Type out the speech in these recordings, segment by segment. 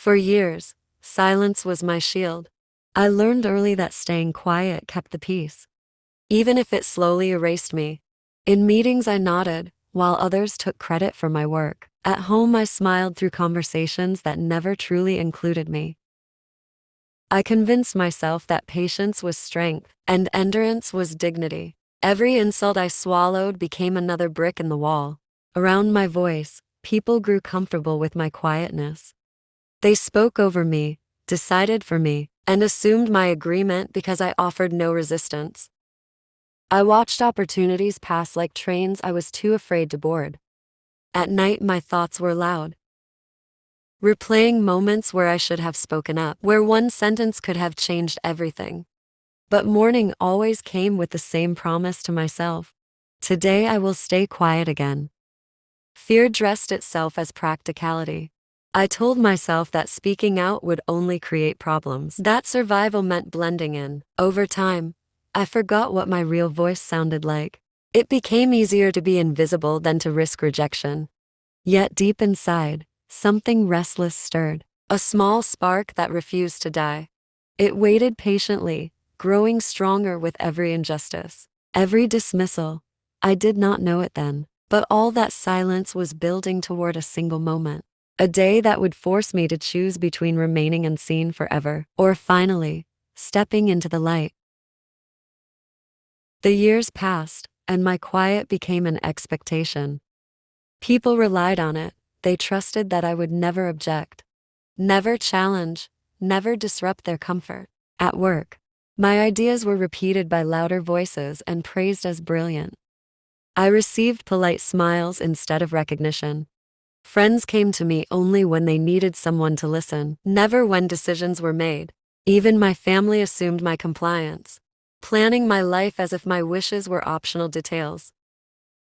For years, silence was my shield. I learned early that staying quiet kept the peace, even if it slowly erased me. In meetings, I nodded, while others took credit for my work. At home, I smiled through conversations that never truly included me. I convinced myself that patience was strength and endurance was dignity. Every insult I swallowed became another brick in the wall. Around my voice, people grew comfortable with my quietness. They spoke over me, decided for me, and assumed my agreement because I offered no resistance. I watched opportunities pass like trains I was too afraid to board. At night, my thoughts were loud, replaying moments where I should have spoken up, where one sentence could have changed everything. But morning always came with the same promise to myself. Today I will stay quiet again. Fear dressed itself as practicality. I told myself that speaking out would only create problems, that survival meant blending in. Over time, I forgot what my real voice sounded like. It became easier to be invisible than to risk rejection. Yet deep inside, something restless stirred, a small spark that refused to die. It waited patiently, growing stronger with every injustice, every dismissal. I did not know it then, but all that silence was building toward a single moment. A day that would force me to choose between remaining unseen forever or finally stepping into the light. The years passed, and my quiet became an expectation. People relied on it. They trusted that I would never object, never challenge, never disrupt their comfort. At work, my ideas were repeated by louder voices and praised as brilliant. I received polite smiles instead of recognition. Friends came to me only when they needed someone to listen, never when decisions were made. Even my family assumed my compliance, planning my life as if my wishes were optional details.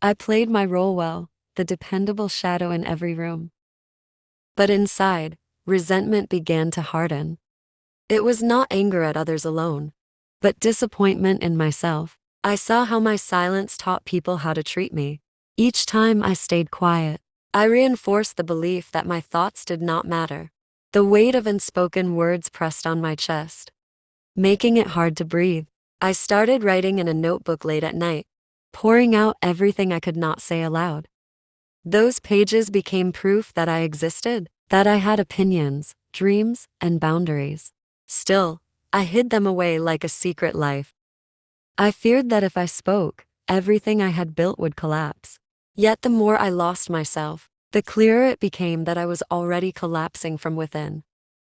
I played my role well, the dependable shadow in every room. But inside, resentment began to harden. It was not anger at others alone, but disappointment in myself. I saw how my silence taught people how to treat me. Each time I stayed quiet, I reinforced the belief that my thoughts did not matter. The weight of unspoken words pressed on my chest, making it hard to breathe. I started writing in a notebook late at night, pouring out everything I could not say aloud. Those pages became proof that I existed, that I had opinions, dreams, and boundaries. Still, I hid them away like a secret life. I feared that if I spoke, everything I had built would collapse. Yet the more I lost myself, the clearer it became that I was already collapsing from within.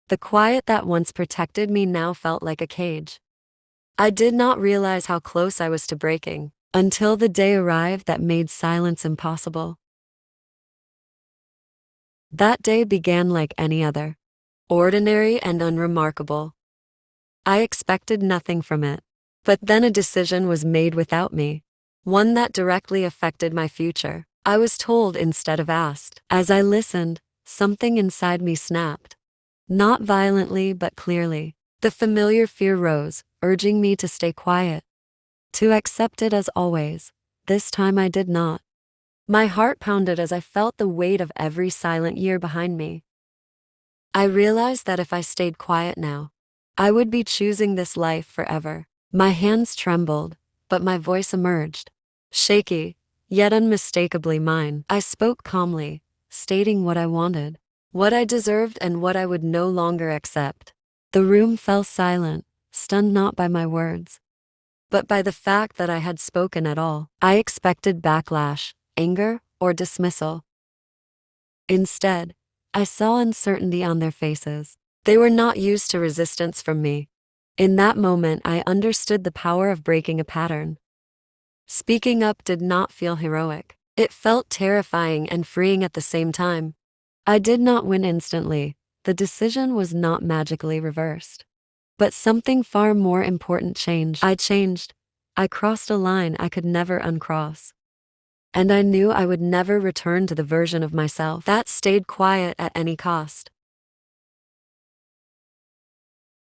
The quiet that once protected me now felt like a cage. I did not realize how close I was to breaking, until the day arrived that made silence impossible. That day began like any other, ordinary and unremarkable. I expected nothing from it. But then a decision was made without me, one that directly affected my future. I was told instead of asked. As I listened, something inside me snapped. Not violently but clearly. The familiar fear rose, urging me to stay quiet, to accept it as always. This time I did not. My heart pounded as I felt the weight of every silent year behind me. I realized that if I stayed quiet now, I would be choosing this life forever. My hands trembled, but my voice emerged, shaky, yet unmistakably mine. I spoke calmly, stating what I wanted, what I deserved, and what I would no longer accept. The room fell silent, stunned not by my words, but by the fact that I had spoken at all. I expected backlash, anger, or dismissal. Instead, I saw uncertainty on their faces. They were not used to resistance from me. In that moment, I understood the power of breaking a pattern. Speaking up did not feel heroic. It felt terrifying and freeing at the same time. I did not win instantly. The decision was not magically reversed. But something far more important changed. I changed. I crossed a line I could never uncross. And I knew I would never return to the version of myself that stayed quiet at any cost.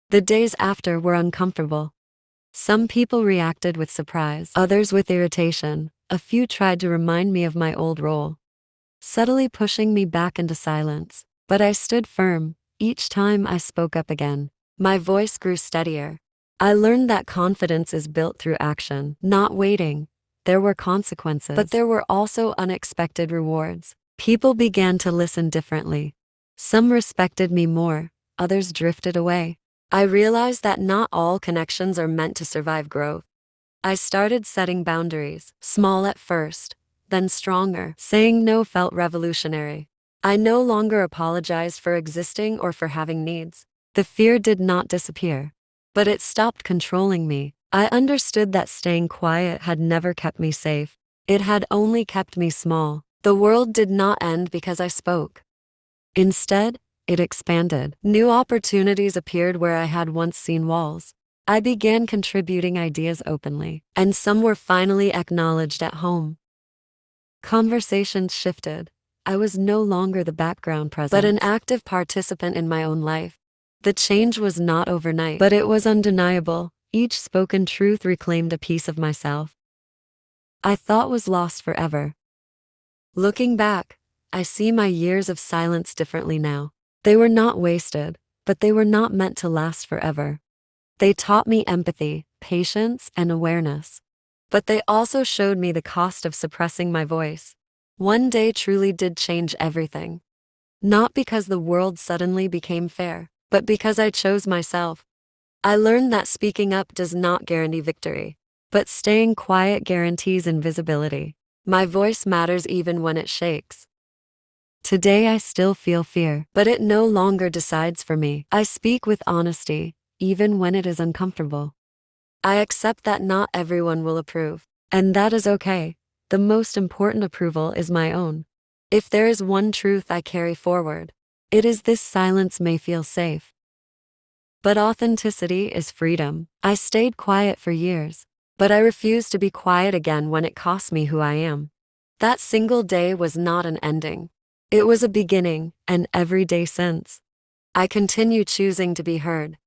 The days after were uncomfortable. Some people reacted with surprise, others with irritation. A few tried to remind me of my old role, subtly pushing me back into silence. But I stood firm, Each time I spoke up again, my voice grew steadier. I learned that confidence is built through action, not waiting. There were consequences, but there were also unexpected rewards. People began to listen differently. Some respected me more, others drifted away. I realized that not all connections are meant to survive growth. I started setting boundaries, small at first, then stronger. Saying no felt revolutionary. I no longer apologized for existing or for having needs. The fear did not disappear, but it stopped controlling me. I understood that staying quiet had never kept me safe. It had only kept me small. The world did not end because I spoke. Instead, it expanded. New opportunities appeared where I had once seen walls. I began contributing ideas openly, and some were finally acknowledged at home. Conversations shifted. I was no longer the background presence, but an active participant in my own life. The change was not overnight, but it was undeniable. Each spoken truth reclaimed a piece of myself I thought was lost forever. Looking back, I see my years of silence differently now. They were not wasted, but they were not meant to last forever. They taught me empathy, patience, and awareness. But they also showed me the cost of suppressing my voice. One day truly did change everything. Not because the world suddenly became fair, but because I chose myself. I learned that speaking up does not guarantee victory, but staying quiet guarantees invisibility. My voice matters even when it shakes. Today I still feel fear, but it no longer decides for me. I speak with honesty, even when it is uncomfortable. I accept that not everyone will approve, and that is okay. The most important approval is my own. If there is one truth I carry forward, it is this: silence may feel safe, but authenticity is freedom. I stayed quiet for years, but I refused to be quiet again when it cost me who I am. That single day was not an ending. It was a beginning, and every day since, I continue choosing to be heard.